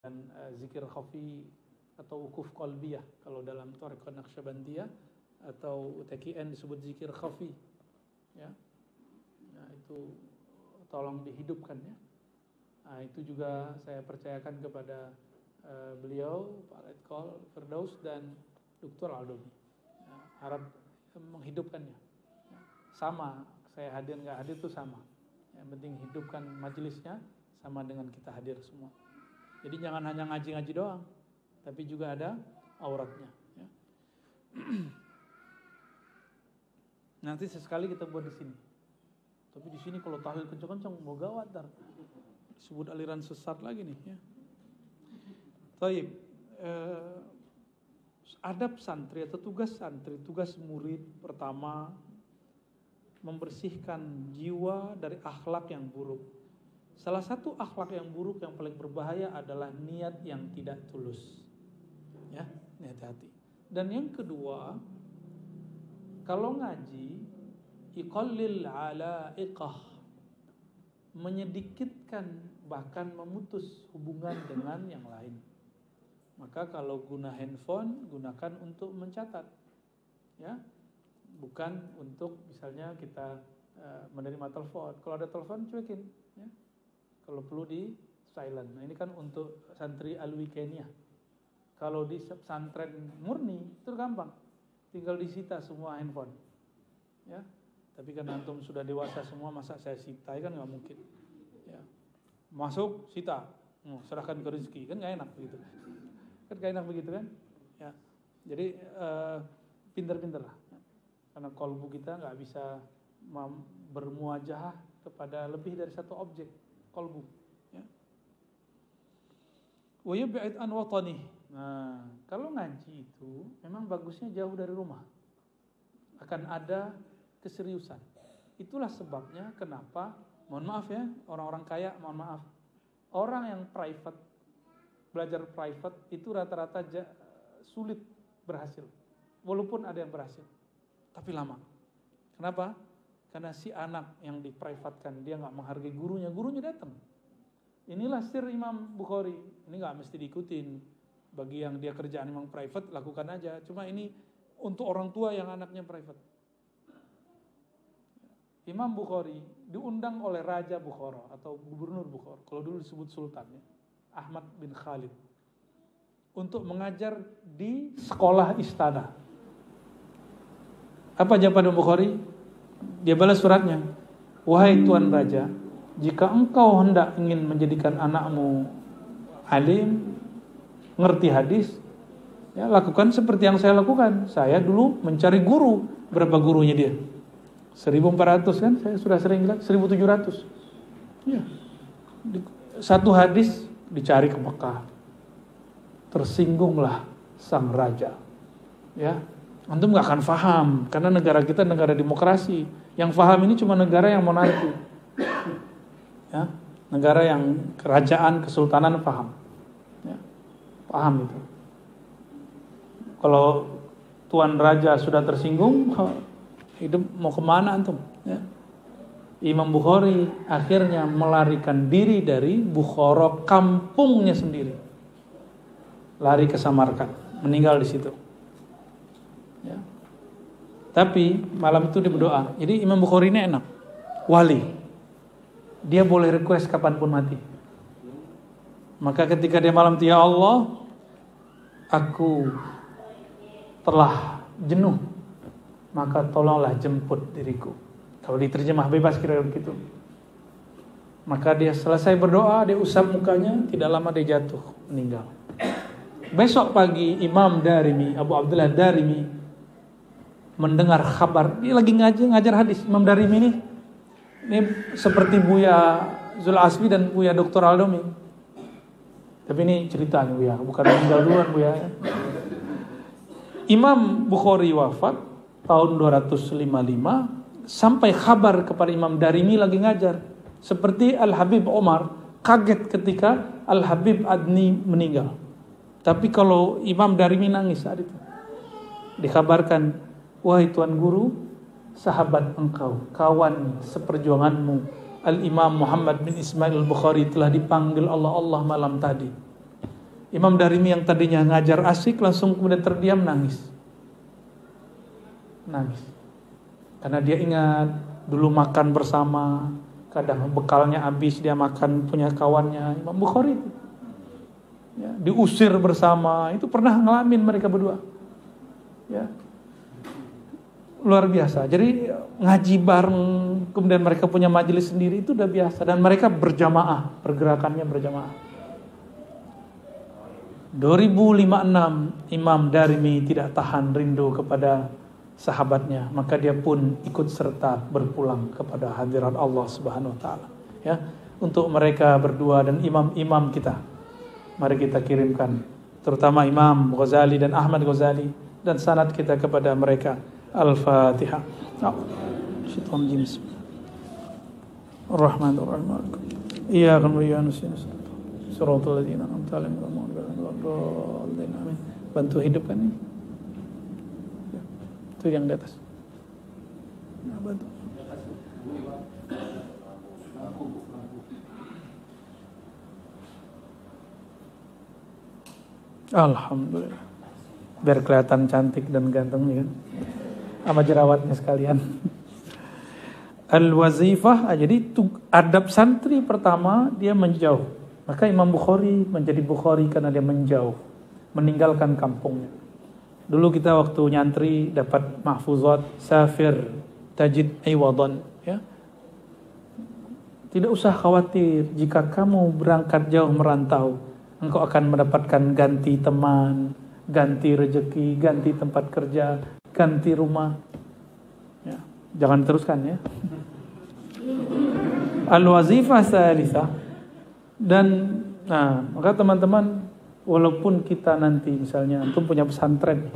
dan zikir khafi atau wukuf qalbiyah kalau dalam Thariqah Naqsyabandiyah, atau UTKN disebut zikir khafi ya. Nah, itu tolong dihidupkan ya. Nah, itu juga saya percayakan kepada beliau Pak Letkol Firdaus dan Dr. Aldomi ya, harap menghidupkannya ya. Sama saya hadir nggak hadir itu sama, yang penting hidupkan majelisnya sama dengan kita hadir semua. Jadi jangan hanya ngaji-ngaji doang, tapi juga ada auratnya ya. Nanti sesekali kita buat di sini. Tapi di sini kalau tahlil kencang-kencang mau gawat dar. Disebut aliran sesat lagi nih ya. Taib. Adab santri atau tugas santri, tugas murid pertama membersihkan jiwa dari akhlak yang buruk. Salah satu akhlak yang buruk yang paling berbahaya adalah niat yang tidak tulus. Ya, niat hati. Dan yang kedua, kalau ngaji, iqallil alaiqah, menyedikitkan bahkan memutus hubungan dengan yang lain. Maka kalau guna handphone, gunakan untuk mencatat. Ya. Bukan untuk misalnya kita menerima telepon. Kalau ada telepon cuekin ya. Kalau perlu di silent. Nah, ini kan untuk santri al-weekendnya. Kalau di pesantren murni itu gampang. Tinggal disita semua handphone. Ya. Tapi kan antum sudah dewasa semua, masa saya sita kan nggak mungkin. Ya. Masuk sita, serahkan ke rezeki kan nggak enak begitu. Kan nggak enak begitu kan? Ya. Jadi pinter-pinter lah. Karena kolbu kita nggak bisa bermuajahah kepada lebih dari satu objek kolbu. Ya. Wa yub'id an watani. Nah, kalau ngaji itu memang bagusnya jauh dari rumah. Akan ada keseriusan. Itulah sebabnya kenapa, mohon maaf ya, orang-orang kaya, mohon maaf. Orang yang private, belajar private itu rata-rata sulit berhasil. Walaupun ada yang berhasil, tapi lama. Kenapa? Karena si anak yang diprivatkan, dia gak menghargai gurunya, gurunya datang. Inilah sir Imam Bukhari. Ini gak mesti diikutin. Bagi yang dia kerjaan memang private, lakukan aja. Cuma ini untuk orang tua yang anaknya private. Imam Bukhari diundang oleh Raja Bukhara atau Gubernur Bukhara. Kalau dulu disebut Sultan ya, Ahmad bin Khalid. Untuk mengajar di sekolah istana. Apa jawaban Bukhari? Dia balas suratnya. Wahai Tuan Raja, jika engkau hendak ingin menjadikan anakmu alim, ngerti hadis, ya lakukan seperti yang saya lakukan. Saya dulu mencari guru. Berapa gurunya dia? 1.400 kan? Saya sudah sering bilang 1.700. Ya. Satu hadis dicari ke Mekah. Tersinggunglah sang raja. Ya. Antum gak akan faham karena negara kita negara demokrasi. Yang faham ini cuma negara yang monarki. Ya. Negara yang kerajaan kesultanan faham. Ya. Paham itu. Kalau tuan raja sudah tersinggung, hidup mau kemana antum? Ya. Imam Bukhari akhirnya melarikan diri dari Bukhara, kampungnya sendiri, lari ke Samarkand, meninggal di situ. Ya. Tapi malam itu dia berdoa. Jadi Imam Bukhari ini enak, wali. Dia boleh request kapanpun mati. Maka ketika dia malam itu, ya Allah, aku telah jenuh, maka tolonglah jemput diriku. Kalau diterjemah bebas kira-kira begitu. Maka dia selesai berdoa, dia usap mukanya, tidak lama dia jatuh, meninggal. Besok pagi Imam Darimi, Abu Abdullah Darimi mendengar kabar, dia lagi ngajar hadis. Imam Darimi ini seperti Buya Zul Asmi dan Buya Dr. Aldomi. Tapi ini ceritanya Buya, bukan meninggal duluan Buya. Imam Bukhari wafat tahun 255, sampai kabar kepada Imam Darimi lagi ngajar. Seperti Al-Habib Omar kaget ketika Al-Habib Adni meninggal. Tapi kalau Imam Darimi nangis saat itu. Dikabarkan, wahai Tuan Guru, sahabat engkau, kawan seperjuanganmu, Al-Imam Muhammad bin Ismail Al-Bukhari telah dipanggil Allah malam tadi. Imam Darimi yang tadinya ngajar asik langsung kemudian terdiam nangis. Karena dia ingat dulu makan bersama, kadang bekalnya habis dia makan punya kawannya Imam Bukhari itu. Ya, diusir bersama, itu pernah ngalamin mereka berdua. Ya. Luar biasa. Jadi ngaji bareng, kemudian mereka punya majelis sendiri itu udah biasa, dan mereka berjamaah, pergerakannya berjamaah. 2056 Imam Darimi tidak tahan rindu kepada sahabatnya, maka dia pun ikut serta berpulang kepada hadirat Allah Subhanahu wa taala. Ya, untuk mereka berdua dan imam-imam kita, mari kita kirimkan, terutama Imam Ghazali dan Ahmad Ghazali, dan sanad kita kepada mereka. Al-Fatihah. Syaitan jins. Ar-Rahmanir-Rahim. Iyyaka na'budu wa iyyaka nasta'in. Shiratal ladzina an'amta 'alaihim ghairil maghdubi 'alaihim. Amin. Bantu hidupkan ini. Ya. Itu yang di atas. Nah, bantu. Alhamdulillah. Biar kelihatan cantik dan ganteng ya. Sama jerawatnya sekalian. Al-wazifah, jadi adab santri pertama dia menjauh. Maka Imam Bukhari menjadi Bukhari karena dia menjauh, meninggalkan kampungnya. Dulu kita waktu nyantri dapat mahfuzat safir tajid iwadan, ya. Tidak usah khawatir jika kamu berangkat jauh merantau, engkau akan mendapatkan ganti teman, ganti rezeki, ganti tempat kerja, ganti rumah. Ya, jangan teruskan ya. Al-wazifah salisa. Dan maka teman-teman, walaupun kita nanti misalnya antum punya pesantren,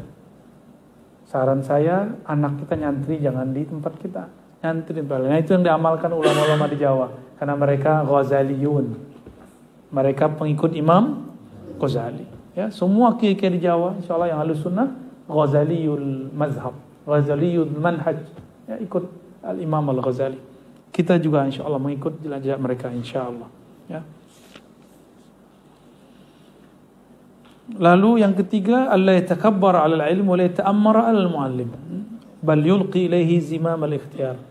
saran saya anak kita nyantri jangan di tempat kita, nyantri di tempat lain. Nah, itu yang diamalkan ulama-ulama di Jawa, karena mereka Ghazaliyun, mereka pengikut Imam Ghazali. Ya, semua kiai-kiai di Jawa, insyaallah yang Ahlus Sunnah Ghazaliyul mazhab, Ghazaliyul manhaj, ya, ikut Al-Imam Al-Ghazali. Kita juga insyaallah mengikut jelajah mereka insyaallah, ya. Lalu yang ketiga, alla yatakabbar 'ala al-'ilm wa la yata'ammara 'ala al-mu'allim, bal yulqi ilaihi zimam al-ikhtiyar.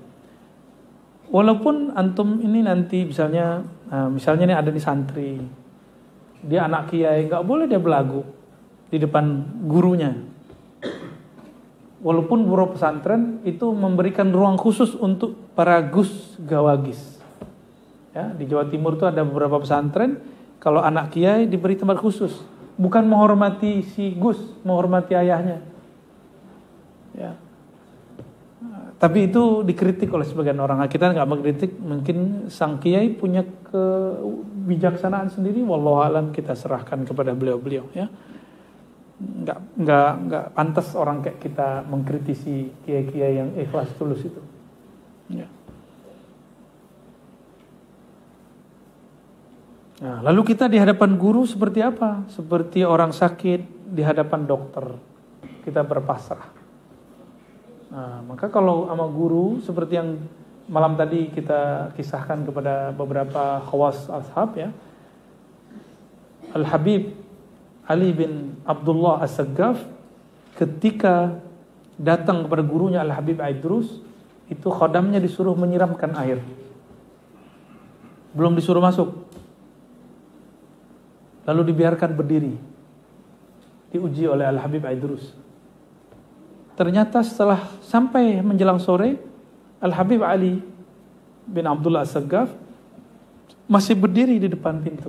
Walaupun antum ini nanti misalnya ini ada di santri, dia anak kiai, enggak boleh dia belagu di depan gurunya. Walaupun guru pesantren itu memberikan ruang khusus untuk para gus gawagis. Ya, di Jawa Timur itu ada beberapa pesantren, kalau anak kiai diberi tempat khusus. Bukan menghormati si gus, menghormati ayahnya. Ya. Tapi itu dikritik oleh sebagian orang. Kita nggak mengkritik, mungkin sang kiai punya kebijaksanaan sendiri. Wallahu alam, kita serahkan kepada beliau-beliau. Ya. Nggak pantas orang kayak kita mengkritisi kiai-kiai yang ikhlas tulus itu. Ya. Nah, lalu kita di hadapan guru seperti apa? Seperti orang sakit di hadapan dokter, kita berpasrah. Nah, maka kalau sama guru seperti yang malam tadi kita kisahkan kepada beberapa khawas ashab, ya, Al-Habib Ali bin Abdullah As-Saggaf ketika datang kepada gurunya Al-Habib Aidrus, itu khodamnya disuruh menyiramkan air, belum disuruh masuk. Lalu dibiarkan berdiri, diuji oleh Al-Habib Aidrus. Ternyata setelah sampai menjelang sore, Al-Habib Ali bin Abdullah As-Saggaf masih berdiri di depan pintu.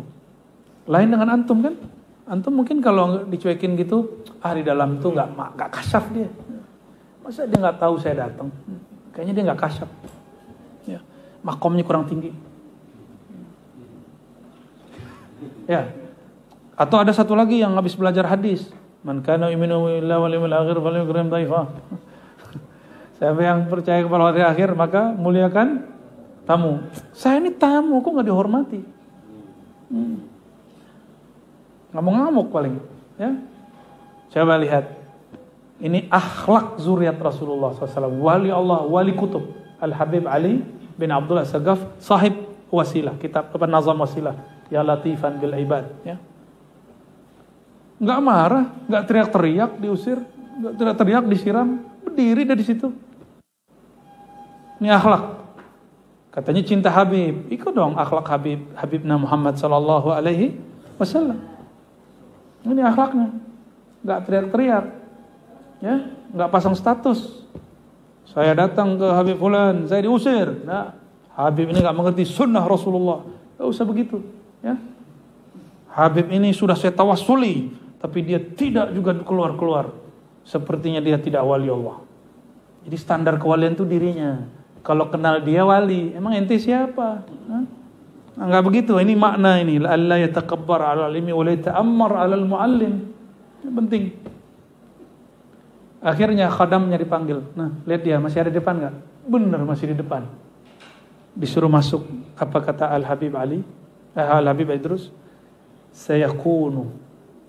Lain dengan antum kan? Antum mungkin kalau dicuekin gitu, di dalam tuh nggak kasyaf dia. Masa dia nggak tahu saya datang? Kayaknya dia nggak kasyaf. Ya, makomnya kurang tinggi. Ya. Atau ada satu lagi yang habis belajar hadis, man kana yu'minu billahi wal yawmil akhir falyukrim dhaifah. Siapa yang percaya kepada hari akhir maka muliakan tamu. Saya ini tamu, kok nggak dihormati? Ngamuk-ngamuk paling, ya. Coba lihat, ini akhlak zuriat Rasulullah SAW, wali Allah, wali kutub, Al-Habib Ali bin Abdullah As-Saggaf, sahib wasilah, kitab Nazam Wasilah, ya latifan bil ibad, ya. Nggak marah, nggak teriak-teriak diusir, nggak teriak-teriak disiram, berdiri dari situ. Ini akhlak. Katanya cinta Habib, ikut dong akhlak Habibna Muhammad sallallahu alaihi wasallam. Ini akhlaknya, nggak teriak-teriak, ya, nggak pasang status. Saya datang ke Habib Fulan, saya diusir. Nah, Habib ini nggak mengerti sunnah Rasulullah, nggak usah begitu, ya. Habib ini sudah saya tawassuli, tapi dia tidak juga keluar-keluar. Sepertinya dia tidak wali Allah. Jadi standar kewalian itu dirinya. Kalau kenal dia wali, emang ente siapa? Enggak begitu. Ini makna ini. Allah yatakabbar 'ala al-ilmi wa la yata'ammar 'ala al-muallim. Ini penting. Akhirnya khadamnya dipanggil. Nah, lihat dia masih ada di depan enggak? Benar masih di depan. Disuruh masuk. Apa kata Al-Habib Ali? Al-Habib Idrus? Sayakunu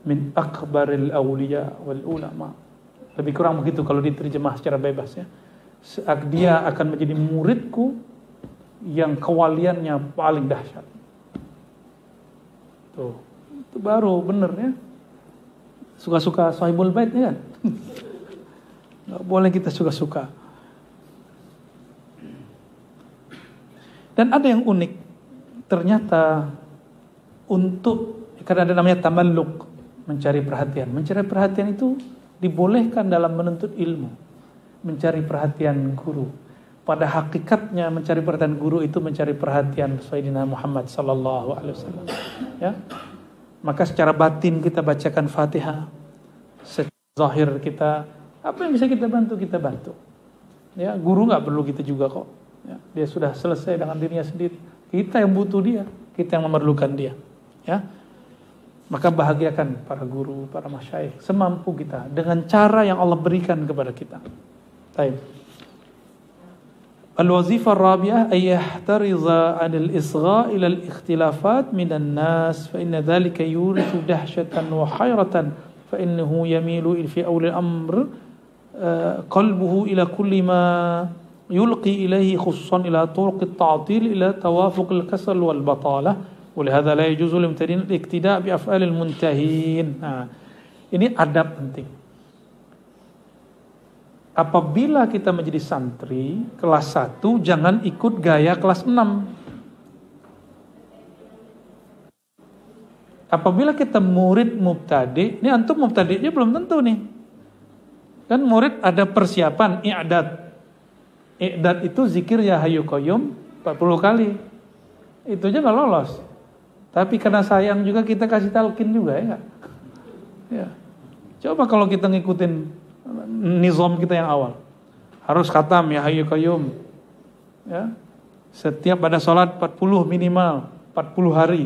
min akbaril awliya wal ulama. Lebih kurang begitu kalau diterjemah secara bebas, ya. Dia akan menjadi muridku yang kewaliannya paling dahsyat. Tuh, itu baru bener, ya. Suka-suka sahibul bait, ya kan? Nggak boleh kita suka-suka. Dan ada yang unik. Ternyata karena ada namanya tamalluk, mencari perhatian. Mencari perhatian itu dibolehkan dalam menuntut ilmu. Mencari perhatian guru. Pada hakikatnya mencari perhatian guru itu mencari perhatian Sayyidina Muhammad sallallahu alaihi wasallam. Ya. Maka secara batin kita bacakan Fatihah. Secara zahir kita, apa yang bisa kita bantu, kita bantu. Ya, guru nggak perlu kita juga kok. Ya, dia sudah selesai dengan dirinya sendiri. Kita yang butuh dia, kita yang memerlukan dia. Ya. Maka bahagiakan para guru, para masyayikh semampu kita dengan cara yang Allah berikan kepada kita. Baik. Al-wazifah ar-rabi'ah ay yahtariza 'anil isgha' ila al-ikhtilafat minan nas fa inna dhalika yurithu dahsyatan wa hayratan fa innahu yamilu fi awli al-amr qalbuhu ila kulli ma yulqi ilayhi khususan ila turuq at-ta'til ila tawafuq al-kasal wal batalah wa lihadha la yajuzu limtadin al-iktida' bi af'al al-muntahin. Nah, ini adab penting. Apabila kita menjadi santri kelas 1, jangan ikut gaya kelas 6. Apabila kita murid mubtadi, ini antum mubtadi'nya belum tentu nih. Kan murid ada persiapan, i'dad. I'dad itu zikir ya hayyu qayyum 40 kali. Itu aja gak lolos. Tapi karena sayang juga kita kasih talqin juga, ya gak? Ya. Coba kalau kita ngikutin nizam kita yang awal, harus khatam ya hayyu qayyum, ya, setiap pada sholat 40 minimal 40 hari,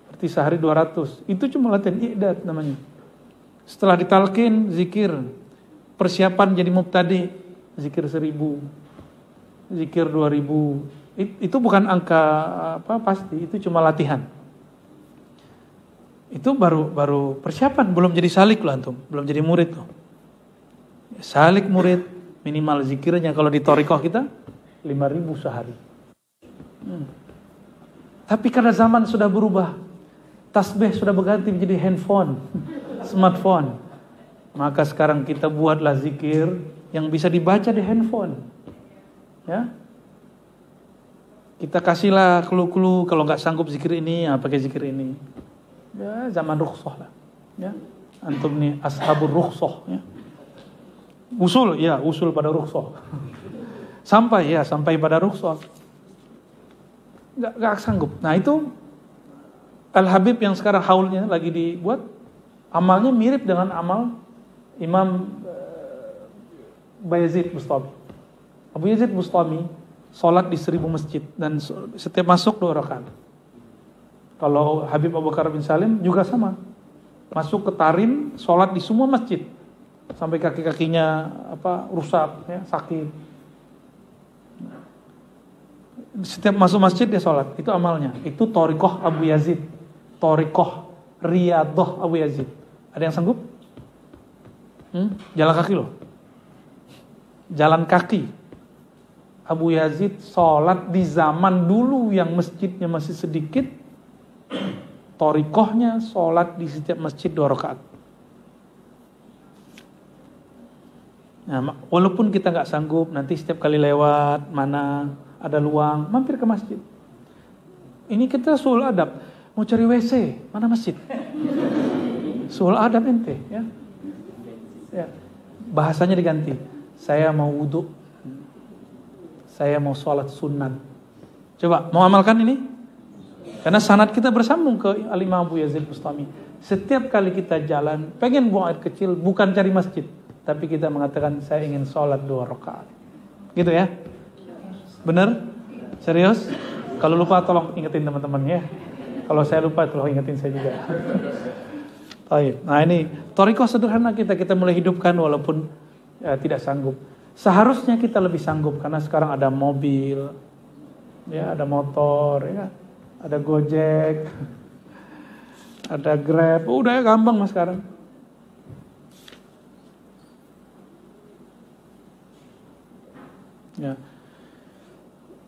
berarti sehari 200. Itu cuma latihan i'dad namanya. Setelah ditalqin zikir, persiapan jadi mubtadi, zikir 1000, zikir 2000. Itu bukan angka apa pasti, itu cuma latihan. Itu baru persiapan, belum jadi salik loh antum, belum jadi murid loh. Salik murid minimal zikirnya kalau di thariqah kita 5.000 sehari. Tapi karena zaman sudah berubah, tasbih sudah berganti menjadi handphone, smartphone. Maka sekarang kita buatlah zikir yang bisa dibaca di handphone. Ya. Kita kasihlah clue-clue, kalau nggak sanggup zikir ini, ya pakai zikir ini. Ya, zaman rukhsah lah. Ya. Antum nih ashabur rukhsah, ya. Usul pada rukhsah. Sampai pada rukhsah. Enggak sanggup. Nah, itu Al-Habib yang sekarang haulnya lagi dibuat, amalnya mirip dengan amal Imam Bayezid Bustami. Abu Yazid Bustami salat di 1000 masjid dan setiap masuk 2 rakaat. Kalau Habib Abu Bakar bin Salim juga sama. Masuk ke Tarim, salat di semua masjid. Sampai kaki-kakinya rusak, ya, sakit. Setiap masuk masjid dia sholat, itu amalnya. Itu thariqah Abu Yazid, thariqah Riyadhah Abu Yazid. Ada yang sanggup? Jalan kaki loh. Jalan kaki. Abu Yazid sholat di zaman dulu yang masjidnya masih sedikit, Thariqahnya sholat di setiap masjid 2 rakaat. Nah, walaupun kita nggak sanggup, nanti setiap kali lewat mana ada luang, mampir ke masjid. Ini kita sul adab, mau cari WC, mana masjid? Sul adab ente, ya. Ya. Bahasanya diganti. Saya mau wudhu, saya mau sholat sunat. Coba mau amalkan ini? Karena sanad kita bersambung ke Al-Imam Abu Yazid Bustami. Setiap kali kita jalan, pengen buang air kecil, bukan cari masjid, tapi kita mengatakan saya ingin sholat 2 rakaat. Gitu ya? Bener? Serius? Kalau lupa tolong ingetin teman-teman ya. Kalau saya lupa tolong ingetin saya juga. Baik. Nah ini thariqah sederhana kita mulai hidupkan walaupun tidak sanggup. Seharusnya kita lebih sanggup karena sekarang ada mobil, ya ada motor, ya ada Gojek, ada Grab. Udah ya gampang mas sekarang. Ya.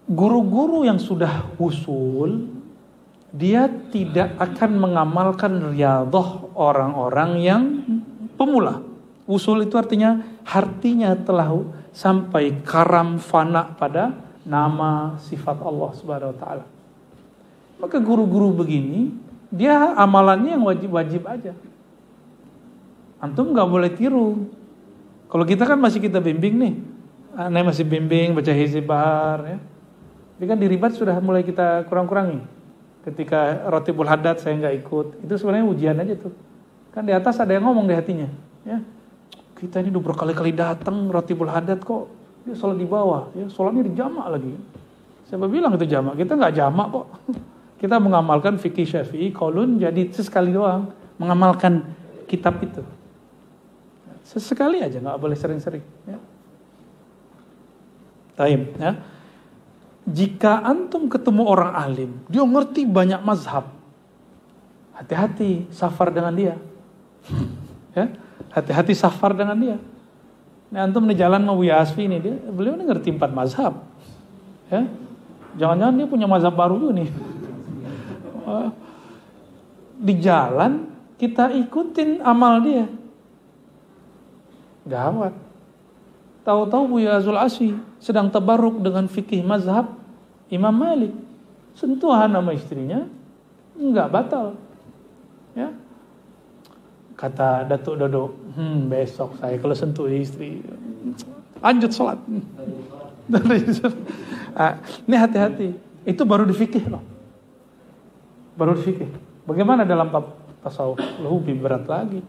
Guru-guru yang sudah usul, dia tidak akan mengamalkan riyadhah orang-orang yang pemula. Usul itu artinya hatinya telah sampai karam fana pada nama sifat Allah Subhanahu wa taala. Maka guru-guru begini, dia amalannya yang wajib-wajib aja. Antum nggak boleh tiru. Kalau kita kan masih kita bimbing nih. Aneh masih bimbing baca hizib bahar ya. Tapi kan di ribat sudah mulai kita kurang-kurangi. Ketika Rotibul Haddad saya nggak ikut, itu sebenarnya ujian aja tuh. Kan di atas ada yang ngomong di hatinya, ya. Kita ini udah berkali-kali datang Rotibul Haddad kok dia sholat di bawah, ya sholatnya di jamak lagi. Siapa bilang itu jamak? Kita nggak jamak kok. Kita mengamalkan fikih Syafi'i, qaulun jadi sesekali doang mengamalkan kitab itu. Sesekali aja, nggak boleh sering-sering. Ya. Taib, ya. Jika antum ketemu orang alim, dia ngerti banyak mazhab, hati-hati safar dengan dia. Ya, hati-hati safar dengan dia. Nah, antum di jalan sama Buya Asfi ini, beliau ini ngerti 4 mazhab. Ya, jangan-jangan dia punya mazhab baru juga nih. Di jalan kita ikutin amal dia, gawat. Tahu-tahu Buya Azul Asfi sedang tabarruk dengan fikih mazhab Imam Malik. Sentuhan sama istrinya enggak batal. Ya. Kata Datuk Dodo, besok saya kalau sentuh istri lanjut sholat. Ini hati-hati. Itu baru di fikih loh. Baru di fikih. Bagaimana dalam bab tasawuf? Lebih berat lagi.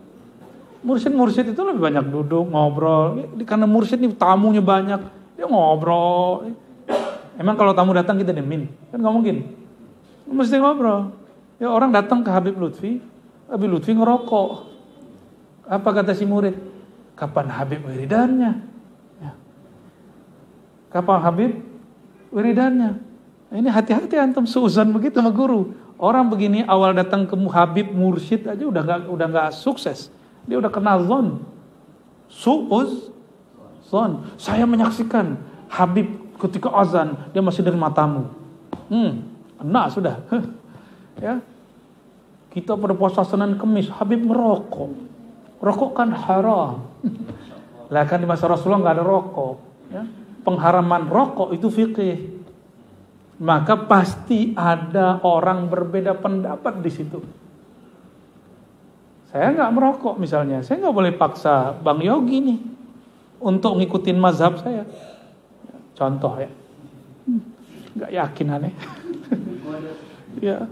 Mursyid itu lebih banyak duduk, ngobrol. Karena mursyid ini tamunya banyak, dia ngobrol. Emang kalau tamu datang kita diemin? Kan nggak mungkin. Mesti ngobrol. Ya orang datang ke Habib Lutfi ngerokok. Apa kata si murid? Kapan Habib wiridannya? Ya. Kapan Habib wiridannya? Nah, ini hati-hati antum seuzon begitu sama guru. Orang begini awal datang ke Habib mursyid aja udah nggak sukses. Dia udah kenal zon. Zon. Saya menyaksikan Habib ketika azan dia masih nerima tamu. Enak sudah. Ya. Kita pada puasa Senin Kemis Habib merokok. Rokok kan haram. Lah kan di masa Rasulullah nggak ada rokok. Ya. Pengharaman rokok itu fikih. Maka pasti ada orang berbeda pendapat di situ. Saya nggak merokok misalnya, saya nggak boleh paksa Bang Yogi nih untuk ngikutin mazhab saya. Contoh ya, nggak yakin aneh. Ya.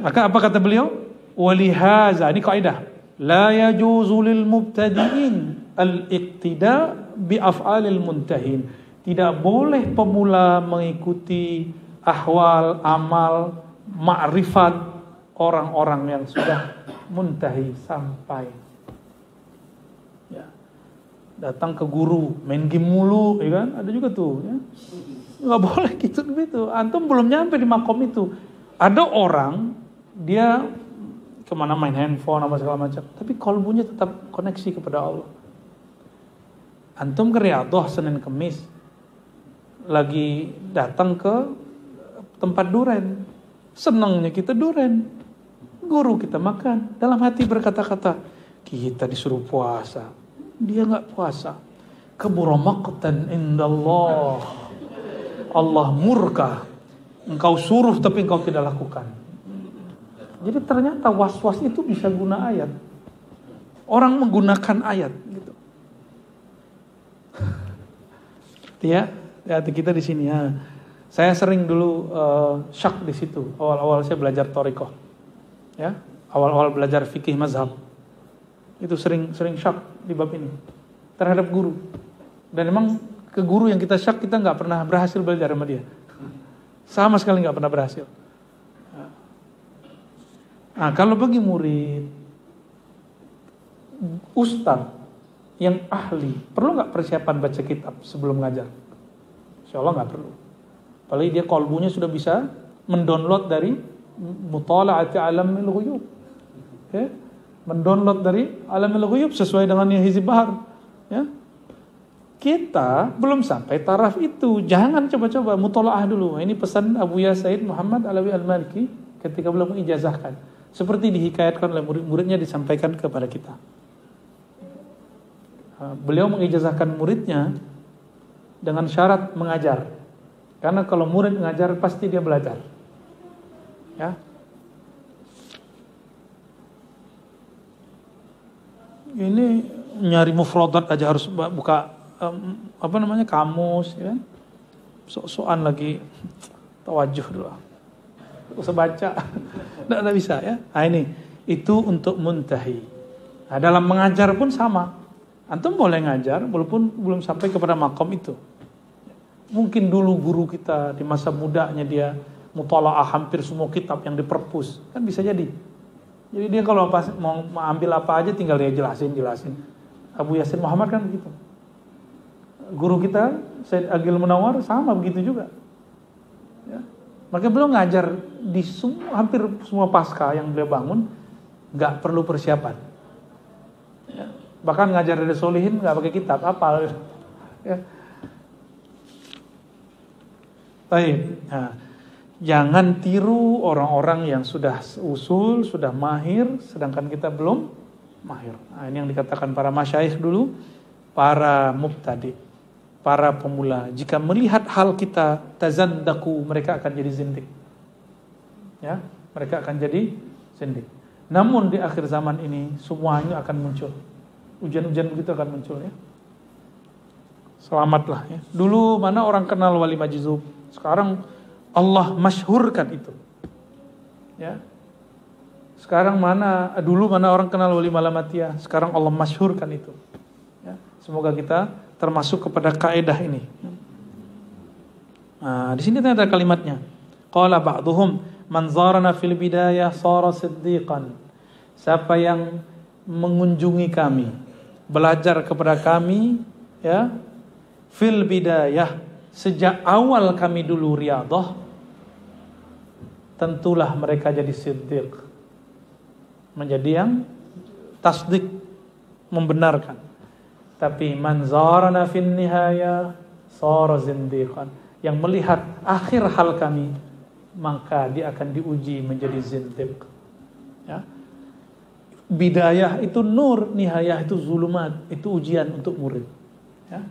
Maka apa kata beliau? Walihaza, ini kaidah. La yajuzu lil mubtadi'in al-iqtida bi af'alil muntahin. Tidak boleh pemula mengikuti ahwal, amal, ma'rifat orang-orang yang sudah muntahi sampai. Ya. Datang ke guru, main game mulu, ya kan? Ada juga tuh, ya. Nggak boleh gitu. Antum belum nyampe di makom itu. Ada orang dia kemana main handphone apa segala macam, tapi kolbunya tetap koneksi kepada Allah. Antum ke Riyadhah Senin Kemis, lagi datang ke tempat duren, Senangnya kita duren. Guru kita makan. Dalam hati berkata-kata, kita disuruh puasa. Dia nggak puasa. Kabura maqtan indallah. Allah murka. Engkau suruh tapi engkau tidak lakukan. Jadi ternyata was-was itu bisa guna ayat. Orang menggunakan ayat gitu. Ya, hati kita di sini ya. Saya sering dulu syak di situ. Awal-awal saya belajar thariqah. Ya, awal-awal belajar fikih mazhab. Itu sering syak di bab ini terhadap guru. Dan memang ke guru yang kita syak kita nggak pernah berhasil belajar sama dia. Sama sekali nggak pernah berhasil. Nah, kalau bagi murid, ustaz yang ahli, perlu nggak persiapan baca kitab sebelum ngajar? Insya Allah nggak perlu. Apalagi dia kolbunya sudah bisa mendownload dari mutala'ati alamil ghuyub. Ya? Mendownload dari alamil ghuyub sesuai dengan yang Hizib Bahar. Ya? Kita belum sampai taraf itu. Jangan coba-coba mutala'ah dulu. Ini pesan Abu Ya Said Muhammad Alawi Al-Maliki ketika belum mengijazahkan. Seperti dihikayatkan oleh murid-muridnya disampaikan kepada kita. Beliau mengijazahkan muridnya dengan syarat mengajar. Karena kalau murid mengajar pasti dia belajar. Ya. Ini nyari mufradat aja harus buka kamus ya. Sok-sokan lagi tawajuh dulu. Usah baca. Nggak bisa ya. Nah ini itu untuk muntahi. Nah, dalam mengajar pun sama. Antum boleh ngajar walaupun belum sampai kepada makom itu. Mungkin dulu guru kita di masa mudanya dia mutalaah hampir semua kitab yang di perpus. Kan bisa jadi. Jadi dia kalau mau ambil apa aja tinggal dia jelasin. Abu Yasin Muhammad kan begitu. Guru kita Said Agil Munawar sama begitu juga. Ya. Makanya beliau ngajar di hampir semua pasca yang beliau bangun nggak perlu persiapan. Ya. Bahkan ngajar dari solihin nggak pakai kitab, hafal. Ya. Baik. Nah, jangan tiru orang-orang yang sudah usul, sudah mahir, sedangkan kita belum mahir. Nah, ini yang dikatakan para masyayikh dulu, para mubtadi, para pemula. Jika melihat hal kita tazandaku, mereka akan jadi zindik. Ya, mereka akan jadi zindik. Namun di akhir zaman ini semuanya akan muncul. Ujian-ujian begitu akan muncul ya. Selamatlah ya. Dulu mana orang kenal wali majzub, sekarang Allah masyhurkan itu. Ya. Sekarang dulu mana orang kenal wali malamatiyah, sekarang Allah masyhurkan itu. Ya. Semoga kita termasuk kepada kaidah ini. Nah, di sini ada kalimatnya. Qala ba'dhum man zarana fil bidayah sara siddiqan. Siapa yang mengunjungi kami, belajar kepada kami, ya, fil bidayah, sejak awal kami dulu riyadhah, tentulah mereka jadi siddiq, menjadi yang tasdik, membenarkan. Tapi man zarana fin nihaya sara zindiqan, yang melihat akhir hal kami, maka dia akan diuji menjadi zindiq. Ya. Bidayah itu nur, nihayah itu zulumat, itu ujian untuk murid. Ya.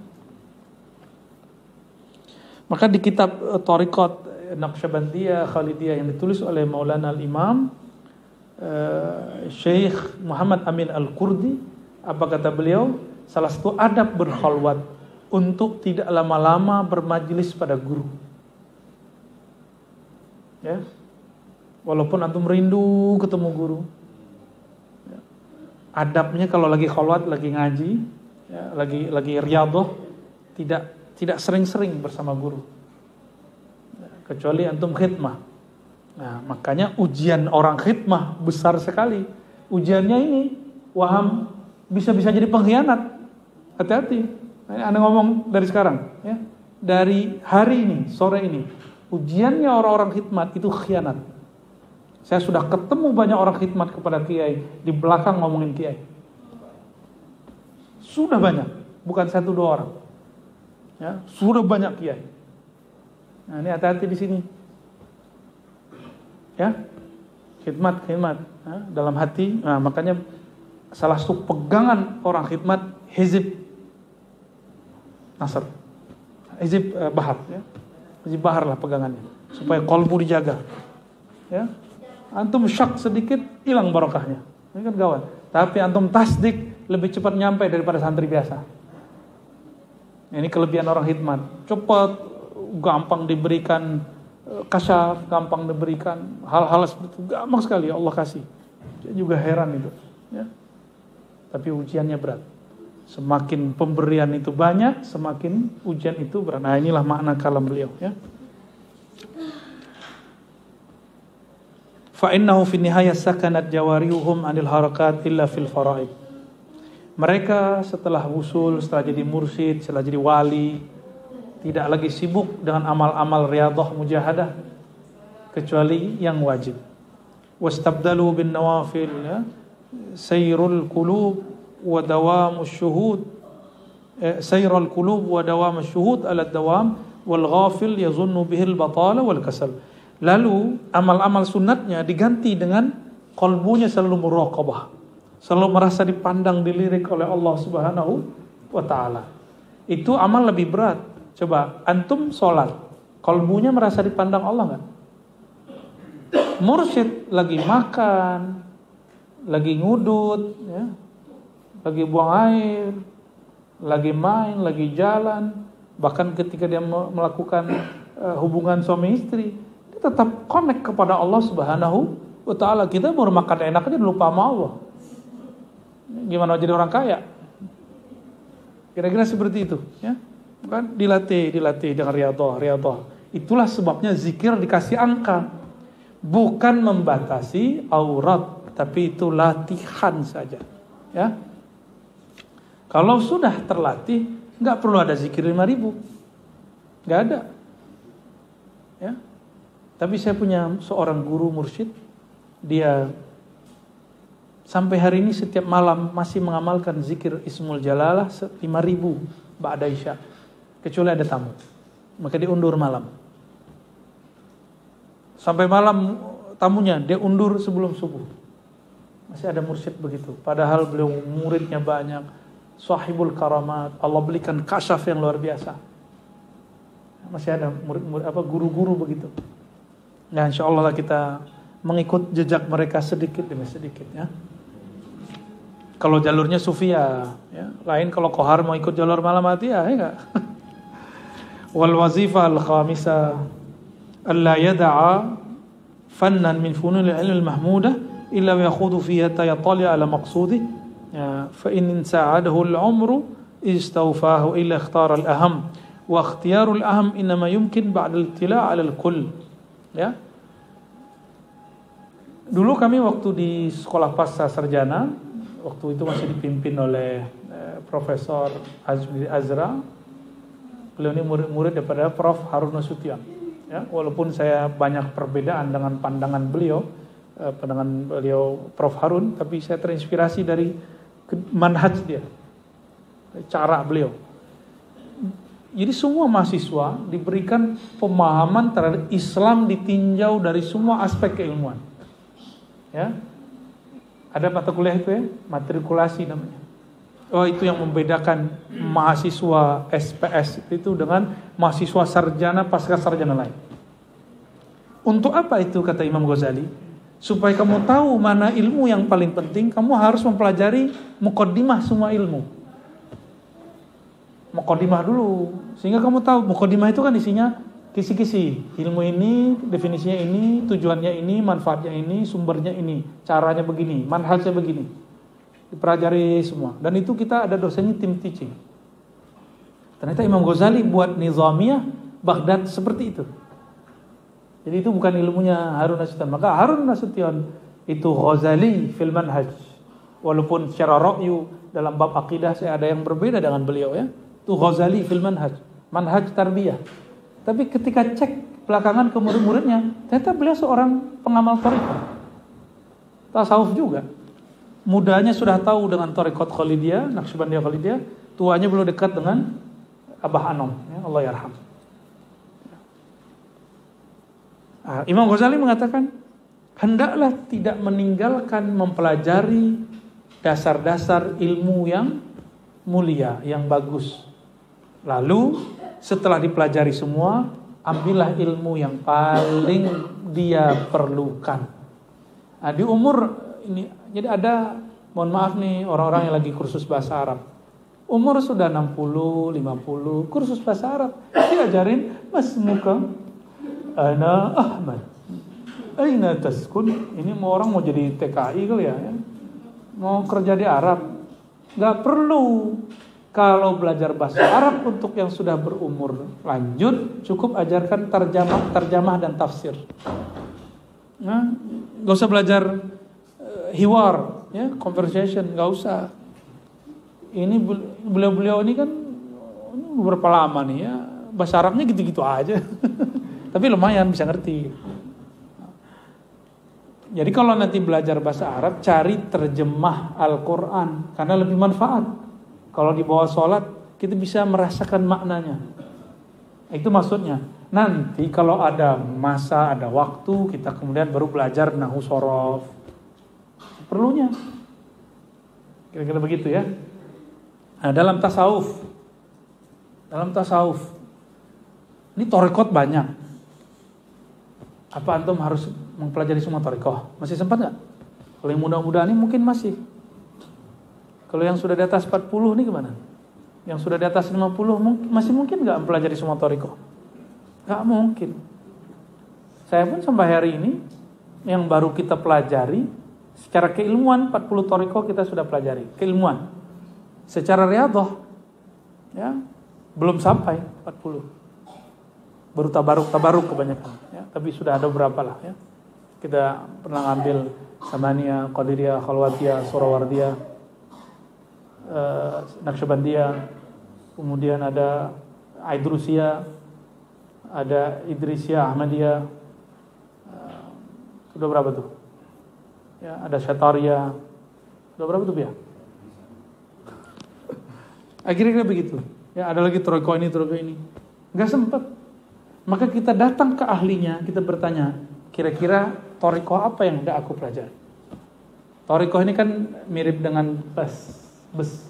Maka di kitab Thariqat Naqsyabandiyah Khalidiyah yang ditulis oleh Maulana Al-Imam Syekh Muhammad Amin Al-Qurdi, apa kata beliau? Salah satu adab berkhalwat untuk tidak lama-lama bermajlis pada guru. Ya. Walaupun antum rindu ketemu guru. Ya. Adabnya kalau lagi khalwat, lagi ngaji, ya, lagi riyadhah, tidak sering-sering bersama guru. Ya, kecuali antum khidmah. Nah, makanya ujian orang khidmah besar sekali. Ujiannya ini waham bisa-bisa jadi pengkhianat. Hati-hati. Anda ngomong dari sekarang, ya. Dari hari ini, sore ini, ujiannya orang-orang khidmat itu khianat. Saya sudah ketemu banyak orang khidmat kepada kiai di belakang ngomongin kiai. Sudah banyak, bukan 1-2 orang. Ya, sudah banyak kiai. Nah, ini hati-hati di sini. Ya, khidmat dalam hati. Nah, makanya salah satu pegangan orang khidmat hizib nasr, hizib bahar, ya. Hizib bahar lah pegangannya, supaya qalbu dijaga. Ya, antum syak sedikit hilang barokahnya, ini kan gawat. Tapi antum tasdik lebih cepat nyampe daripada santri biasa. Ini kelebihan orang khidmat, cepat, gampang diberikan kasyaf, gampang diberikan hal-hal seperti itu, gampang sekali Allah kasih. Dia juga heran itu, ya. Tapi ujiannya berat. Semakin pemberian itu banyak, semakin ujian itu berat. Nah, inilah makna kalam beliau, ya. Fa innahu fi nihayah sakanat jawarihum 'anil harakat illa fil faraid. Mereka setelah wusul, setelah jadi mursyid, setelah jadi wali, tidak lagi sibuk dengan amal-amal riyadhah mujahadah kecuali yang wajib. Wastabdalu bin nawafil, ya, sayrul qulub wa dawamus syuhud, sayrul qulub wa dawamus syuhud ala dawam wal ghafil yazunnu bihil batala wal kasal. Lalu amal-amal sunatnya diganti dengan qalbunya selalu muraqabah, selalu merasa dipandang, dilirik oleh Allah Subhanahu wa taala. Itu amal lebih berat. Coba antum sholat, kalbunya merasa dipandang Allah nggak? Mursyid lagi makan, lagi ngudut, ya, lagi buang air, lagi main, lagi jalan, bahkan ketika dia melakukan hubungan suami istri, dia tetap connect kepada Allah Subhanahu wa taala. Kita baru makan enak aja lupa sama Allah. Gimana jadi orang kaya? Kira-kira seperti itu, ya. Kan dilatih dengan riyadhah. Itulah sebabnya zikir dikasih angka, bukan membatasi aurat, tapi itu latihan saja, ya. Kalau sudah terlatih, nggak perlu ada zikir 5.000, nggak ada, ya. Tapi saya punya seorang guru mursyid, dia sampai hari ini setiap malam masih mengamalkan zikir Ismul Jalalah 5.000 ba'da isya. Kecuali ada tamu, maka dia undur malam. Sampai malam tamunya dia undur sebelum subuh. Masih ada mursyid begitu. Padahal beliau muridnya banyak, sahibul karamat, Allah berikan kasyaf yang luar biasa. Masih ada murid-murid guru-guru begitu. Nah, insyaallah kita mengikut jejak mereka sedikit demi sedikit, ya. Kalau jalurnya sufia, ya. Lain kalau kohar mau ikut jalur malam hati, ya enggak. Wal wazifah al-khamisah alla yada'a fannan min fununil ilm al-mahmudah illa yakhudhu fiha tayatali ala maqsudih, ya, fa in sa'adahu al-umru istawfahu illa ikhtara al-aham wa ikhtiyaru al-aham inma yumkin ba'da al-ittila' ala al-kull, ya. Dulu kami waktu di sekolah pasca sarjana, waktu itu masih dipimpin oleh Profesor Azmi Azra. Beliau ini murid-murid daripada Prof. Harun Nasution, ya. Walaupun saya banyak perbedaan dengan pandangan beliau, Prof. Harun, tapi saya terinspirasi dari manhaj dia, cara beliau. Jadi semua mahasiswa diberikan pemahaman terhadap Islam ditinjau dari semua aspek keilmuan, ya. Ada mata kuliah itu, ya, matrikulasi namanya. Oh, itu yang membedakan mahasiswa SPS itu dengan mahasiswa sarjana pasca sarjana lain. Untuk apa itu, kata Imam Ghazali? Supaya kamu tahu mana ilmu yang paling penting, kamu harus mempelajari muqaddimah semua ilmu. Muqaddimah dulu, sehingga kamu tahu muqaddimah itu kan isinya kisi-kisi. Ilmu ini, definisinya ini, tujuannya ini, manfaatnya ini, sumbernya ini, caranya begini, manhajnya begini. Dipelajari semua. Dan itu kita ada dosennya tim teaching. Ternyata Imam Ghazali buat Nizamiyah Baghdad seperti itu. Jadi itu bukan ilmunya Harun Nasution. Maka Harun Nasution itu Ghazali fil manhaj. Walaupun secara ra'yu dalam bab akidah saya ada yang berbeda dengan beliau, ya. Itu Ghazali fil manhaj, manhaj tarbiyah. Tapi ketika cek belakangan ke murid-muridnya, ternyata beliau seorang pengamal thariqah, tasawuf juga. Mudanya sudah tahu dengan thariqat Khalidiyah, Naqsyabandiyah Khalidiyah, tuanya belum dekat dengan Abah Anom, ya, Allah yarham. Imam Ghazali mengatakan, hendaklah tidak meninggalkan mempelajari dasar-dasar ilmu yang mulia, yang bagus. Lalu setelah dipelajari semua, ambillah ilmu yang paling dia perlukan. Nah, di umur ini, jadi ada, mohon maaf nih, orang-orang yang lagi kursus bahasa Arab. Umur sudah 60, 50, kursus bahasa Arab. Diajarin, mas muka, ana Ahmad, aina taskun. Ini mau orang mau jadi TKI kali ya. Mau kerja di Arab. Gak perlu. Kalau belajar bahasa Arab untuk yang sudah berumur lanjut, cukup ajarkan terjemah dan tafsir. Nah, gak usah belajar hiwar, ya, conversation, gak usah. Ini beliau-beliau ini kan beberapa lama nih ya, bahasa Arabnya gitu-gitu aja. Tapi lumayan bisa ngerti. Jadi kalau nanti belajar bahasa Arab, cari terjemah Al-Quran, karena lebih manfaat. Kalau di bawah sholat, kita bisa merasakan maknanya. Itu maksudnya. Nanti kalau ada masa, ada waktu, kita kemudian baru belajar nahwu shorof. Perlunya. Kira-kira begitu ya. Nah, dalam tasawuf, ini thariqat banyak. Apa antum harus mempelajari semua thariqah? Masih sempat gak? Kalau yang muda-muda ini mungkin masih. Kalau yang sudah di atas 40 nih gimana? Yang sudah di atas 50 masih mungkin gak mempelajari semua thariqah? Gak mungkin. Saya pun sampai hari ini, yang baru kita pelajari, secara keilmuan 40 thariqah kita sudah pelajari. Keilmuan. Secara riyadhah, ya, belum sampai 40. Baru tabaruk kebanyakan, ya. Tapi sudah ada beberapa lah, ya. Kita pernah ngambil Samaniyah, Qadiriyah, Khalwatiyah, Surawardiyah, Naqsyabandiyah, kemudian ada Aidrusiyah, ada Idrisiyah, Ahmadiyah, sudah berapa tuh? Ya, ada Syatariyah, sudah berapa tuh ya? Akhirnya begitu. Ya, ada lagi thariqah ini. Enggak sempat. Maka kita datang ke ahlinya, kita bertanya, kira-kira thariqah apa yang hendak aku pelajari? Thariqah ini kan mirip dengan bus.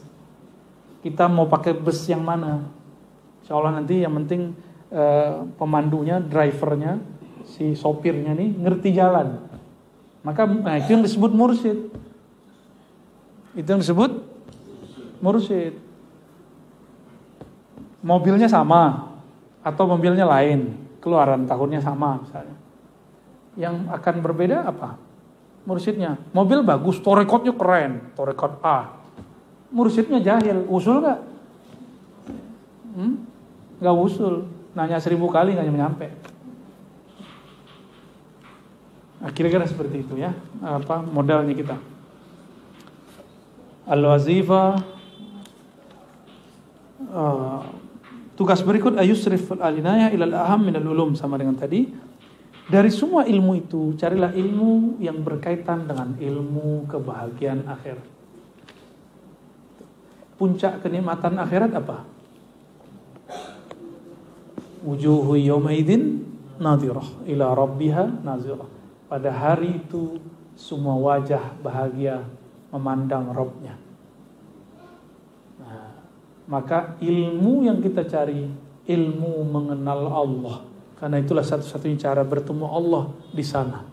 Kita mau pakai bus yang mana? Insyaallah nanti yang penting pemandunya, drivernya, si sopirnya nih ngerti jalan. Maka itu yang disebut mursyid. Mobilnya sama atau mobilnya lain, keluaran tahunnya sama misalnya. Yang akan berbeda apa? Mursyidnya. Mobil bagus, thariqatnya keren, thariqat A. Mursyidnya jahil, usul gak? Gak usul. Nanya 1000 kali gak nyampe. Nah, kira-kira seperti itu ya. Apa modalnya kita? Al-wazifah. Tugas berikut ayusrif al-inayah ilal aham minal ulum, sama dengan tadi. Dari semua ilmu itu, carilah ilmu yang berkaitan dengan ilmu kebahagiaan akhirat. Puncak kenikmatan akhirat apa? Wujuhu yawmaidin nadhirah ila rabbiha nazirah. Pada hari itu semua wajah bahagia memandang Rabbnya. Nah, maka ilmu yang kita cari, ilmu mengenal Allah. Karena itulah satu-satunya cara bertemu Allah di sana.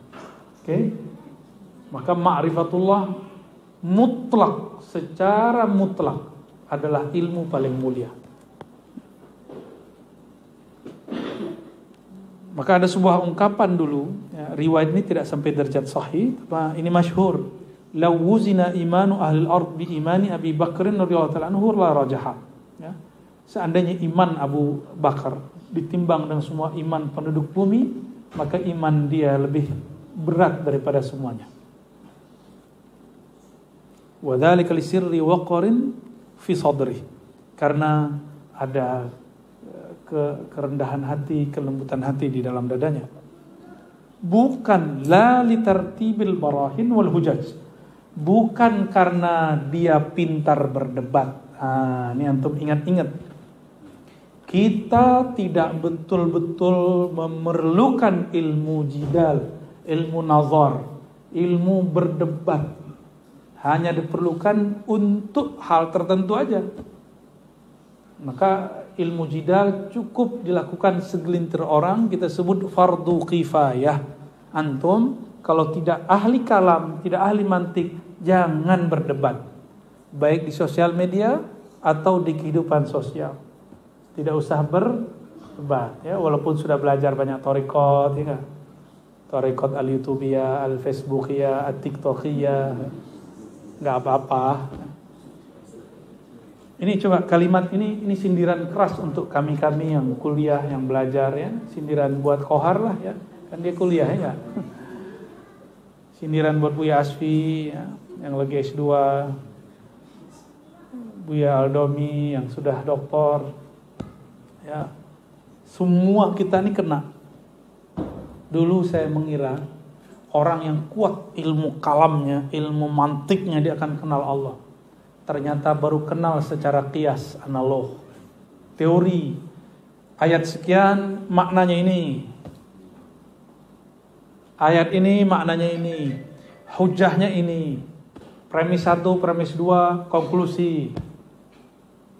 Oke? Maka ma'rifatullah mutlak, secara mutlak adalah ilmu paling mulia. Maka ada sebuah ungkapan dulu, ya, riwayat ini tidak sampai derajat sahih, ini masyhur. Law wuzina imanu ahlil ard bi imani Abi Bakrin radhiyallahu ta'ala anhu la rajaha. Ya. Seandainya iman Abu Bakar ditimbang dengan semua iman penduduk bumi, maka iman dia lebih berat daripada semuanya. Wa dzalika li sirri waqarin fi sadri. Karena ada kerendahan hati, kelembutan hati di dalam dadanya. Bukan la li tartibil barahin wal hujaj. Bukan karena dia pintar berdebat. Ini antum ingat-ingat. Kita tidak betul-betul memerlukan ilmu jidal, ilmu nazar, ilmu berdebat hanya diperlukan untuk hal tertentu aja. Maka ilmu jidal cukup dilakukan segelintir orang, kita sebut fardu kifayah. Antum kalau tidak ahli kalam, tidak ahli mantik, jangan berdebat, baik di sosial media atau di kehidupan sosial. Tidak usah berdebat, ya, walaupun sudah belajar banyak thariqat, ya, thariqat al-YouTubiyah, al-Facebookiyah, al-TikTokiyah, nggak apa-apa. Ini coba kalimat ini sindiran keras untuk kami-kami yang kuliah, yang belajar, ya. Sindiran buat Kohar lah, ya. Kan dia kuliah, ya. Sindiran buat Buya Asfi, ya, yang lagi S2, Buya Aldomi yang sudah doktor, ya. Semua kita ini kena. Dulu saya mengira orang yang kuat ilmu kalamnya, ilmu mantiknya, dia akan kenal Allah. Ternyata baru kenal secara qiyas, analog, teori. Ayat sekian maknanya ini, ayat ini maknanya ini, hujahnya ini, premis 1, premis 2, konklusi.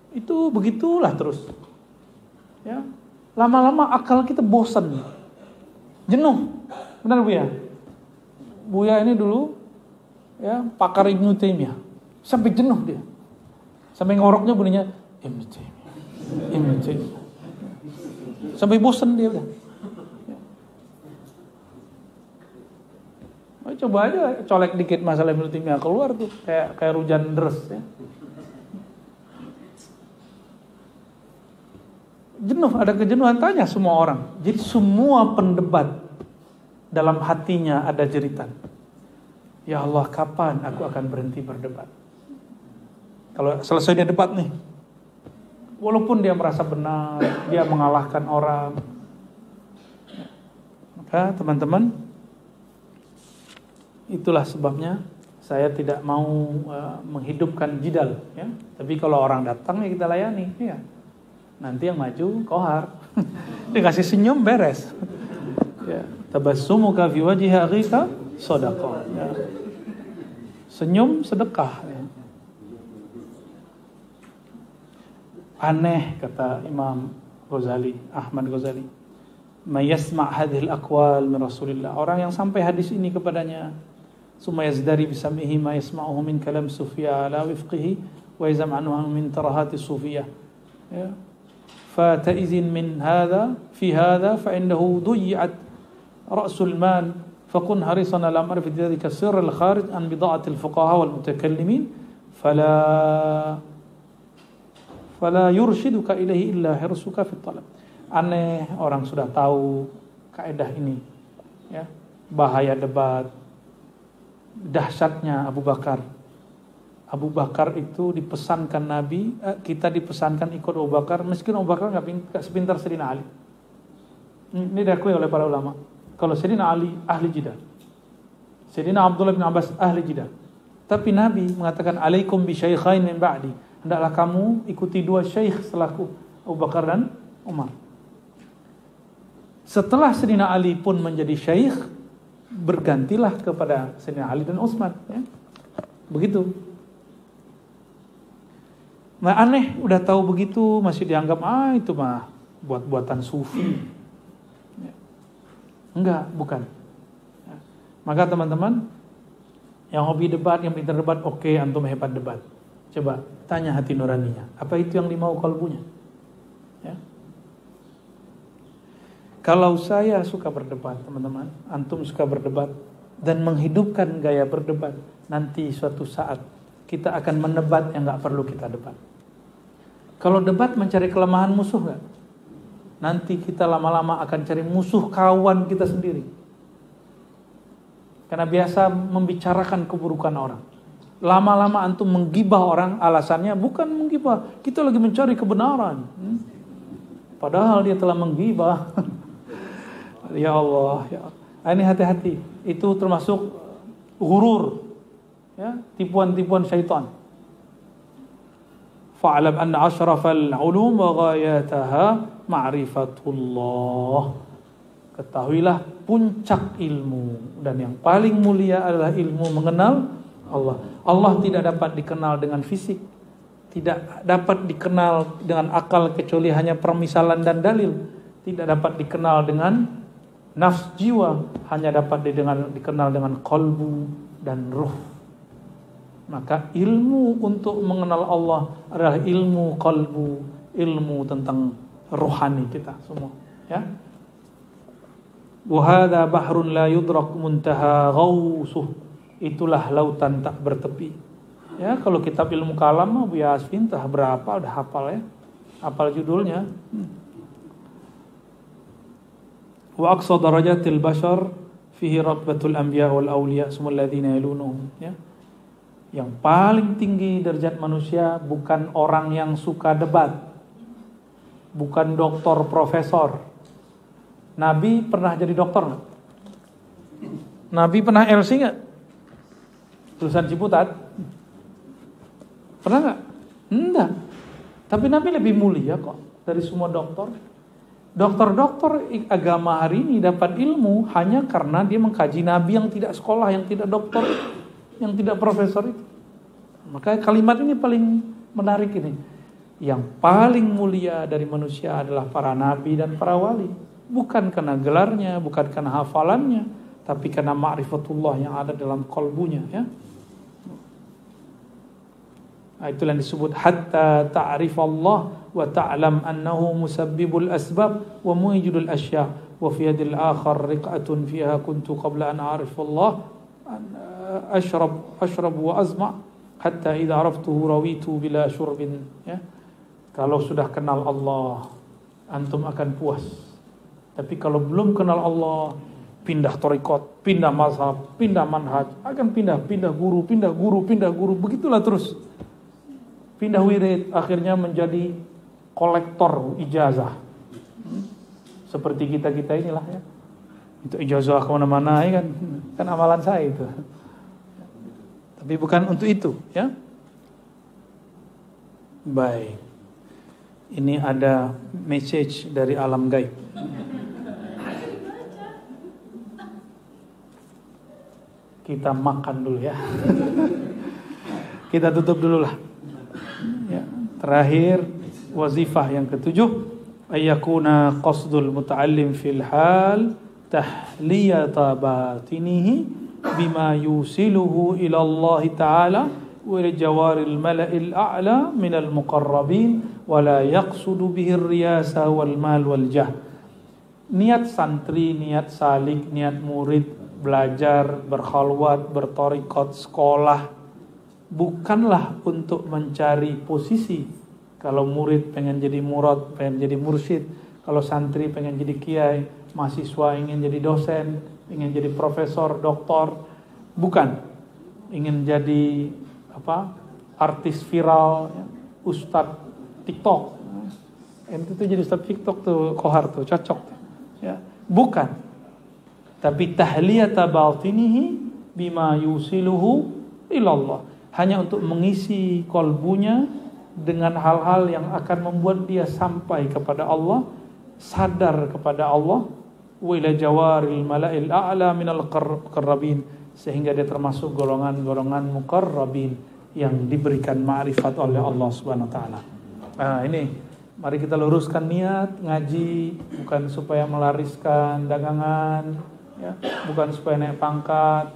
Itu begitulah terus, ya. Lama-lama akal kita bosan, jenuh. Benar Buya? Buya ini dulu, ya, pakar Ibnu Taimiyah. Sampai jenuh dia. Sampai ngoroknya bunyinya Ibnu Taimiyah. Sampai bosan dia udah. Coba aja colek dikit masalah Ibnu Taimiyah, keluar tuh kayak hujan deras, ya. Jenuh, ada kejenuhan, tanya semua orang. Jadi semua pendebat dalam hatinya ada jeritan. Ya Allah, kapan aku akan berhenti berdebat? Kalau selesai dia debat nih, walaupun dia merasa benar, dia mengalahkan orang, maka teman-teman, itulah sebabnya saya tidak mau menghidupkan jidal, ya. Tapi kalau orang datang ya kita layani, ya. Nanti yang maju Kohar, dikasih senyum beres, ya. Tabassumuka fi wajhi akhika shadaqah, ya. Senyum sedekah, ya. Aneh kata Imam Ghazali, Ahmad Ghazali, may yasma' hadhil aqwal min Rasulillah, orang yang sampai hadis ini kepadanya, summa yazdari bi sam'ihi ma yasma'uhu min kalam sufiyah ala wifqihi wa yazam anhu min tarahati sufiyah, ya. Fata'izin min hadha fi hadha fa innahu duyi'at ra'sul mal fakun harisan ala ma'rifati dhalika sirr al-kharij an bida'ati al-fuqaha wal mutakallimin fala yurshiduka ilaihi illa hirsuka fit talab. Aneh orang sudah tahu kaidah ini, ya. Bahaya debat, dahsyatnya Abu Bakar. Abu Bakar itu dipesankan Nabi, kita dipesankan ikut Abu Bakar, meskipun Abu Bakar nggak sepintar Sayyidina Ali. Ini diakui oleh para ulama. Kalau Sayyidina Ali ahli jidal, Sayyidina Abdullah bin Abbas ahli jidal, tapi Nabi mengatakan alaikum bi syaikhain min ba'di, hendaklah kamu ikuti 2 syekh setelahku, Abu Bakar dan Umar. Setelah Sayyidina Ali pun menjadi syekh, bergantilah kepada Sayyidina Ali dan Utsman, ya. Begitu. Nah, aneh, udah tahu begitu masih dianggap itu mah buat-buatan sufi. Ya. Enggak, bukan. Ya. Maka teman-teman yang hobi debat, yang pintar debat, oke, antum hebat debat. Coba tanya hati nuraninya, apa itu yang dimau kalbunya? Ya. Kalau saya suka berdebat, teman-teman, antum suka berdebat dan menghidupkan gaya berdebat, nanti suatu saat kita akan menebat yang nggak perlu kita debat. Kalau debat mencari kelemahan musuh nggak? Nanti kita lama-lama akan cari musuh kawan kita sendiri. Karena biasa membicarakan keburukan orang. Lama-lama antum menggibah orang, alasannya bukan menggibah, kita lagi mencari kebenaran. Padahal dia telah menggibah. Ya Allah, ya Allah. Ini hati-hati. Itu termasuk ghurur, ya, tipuan-tipuan syaitan. Fa'lam anna ashrafal ulum wa ghayataha ma'rifatullah. Ketahuilah puncak ilmu, dan yang paling mulia adalah ilmu mengenal Allah. Allah tidak dapat dikenal dengan fisik, tidak dapat dikenal dengan akal kecuali hanya permisalan dan dalil, tidak dapat dikenal dengan nafs jiwa, hanya dapat dikenal dengan qalbu dan ruh. Maka ilmu untuk mengenal Allah adalah ilmu qalbu, ilmu tentang rohani kita semua, ya. Wa hadza bahrun la yudrak muntaha ghausuh. Itulah lautan tak bertepi. Ya, kalau kitab ilmu kalam mah Bu Yasmin entah berapa udah hafal ya. Hafal judulnya. Wa aqsa darajatil bashar fihi ratbatul anbiya wal awliya sumul ladzina yalunuhum, ya. Yang paling tinggi derajat manusia bukan orang yang suka debat, bukan doktor profesor. Nabi pernah jadi dokter nggak? Nabi pernah LC nggak? Tulisan Ciputat? Pernah nggak? Enggak. Tapi Nabi lebih mulia kok dari semua dokter. Dokter-dokter agama hari ini dapat ilmu hanya karena dia mengkaji Nabi yang tidak sekolah, yang tidak dokter, yang tidak profesor itu. Maka kalimat ini paling menarik ini. Yang paling mulia dari manusia adalah para nabi dan para wali. Bukan karena gelarnya, bukan karena hafalannya, tapi karena ma'rifatullah yang ada dalam qalbunya, ya. Nah, itulah yang disebut hatta ta'rifallah wa ta'lam annahu musabbibul asbab wa muwajjidul asya' wa fi yadil akhar riq'atun fiha kuntu qabla an a'rifallah ashrab wa azma' hatta idza araftuhu rawitu bila syurbin, ya. Kalau sudah kenal Allah, antum akan puas. Tapi kalau belum kenal Allah, pindah thariqat, pindah mazhab, pindah manhaj, akan pindah guru, begitulah terus. Pindah wirid, akhirnya menjadi kolektor ijazah. Seperti kita inilah, ya. Itu ijazah kemana-mana, ya kan? Kan amalan saya itu. Tapi bukan untuk itu, ya. Baik. Ini ada message dari alam gaib. Kita makan dulu, ya. Kita tutup dulu lah. Ya. Terakhir wazifah yang ketujuh, ayyakuna qasdul muta'allim fil hal tahliyata batinihi bima yusiluhu ila Allah ta'ala wa ila jawaril mala'il a'la minal muqarrabin wa la yaqsudu bihi riyasa wal mal wal jah. Niat santri, niat salik, niat murid belajar, berkhalwat, berthariqat, sekolah bukanlah untuk mencari posisi. Kalau murid pengen jadi murad, pengen jadi mursyid, kalau santri pengen jadi kiai, mahasiswa ingin jadi dosen, ingin jadi profesor, doktor, bukan. Ingin jadi artis viral, ya, ustadz TikTok. Itu tuh jadi ustadz TikTok tuh, Kohar tuh cocok, ya. Bukan. Tapi tahliyata batinihi bima yusiluhu ilallah, hanya untuk mengisi kolbunya dengan hal-hal yang akan membuat dia sampai kepada Allah, sadar kepada Allah, wa ila jawaril mala'il a'la minal muqarrabin, sehingga dia termasuk golongan-golongan muqarrabin yang diberikan ma'rifat oleh Allah Subhanahu wa taala. Nah, ini mari kita luruskan niat ngaji bukan supaya melariskan dagangan, ya, bukan supaya naik pangkat,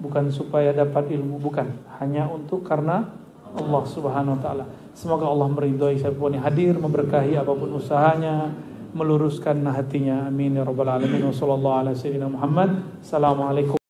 bukan supaya dapat ilmu, bukan, hanya untuk karena Allah Subhanahu wa taala. Semoga Allah meridhai siapapun yang hadir, memberkahi apapun usahanya, meluruskan hatinya. Amin ya rabbal alamin. Wassallallahu ala sayyidina Muhammad. Assalamualaikum.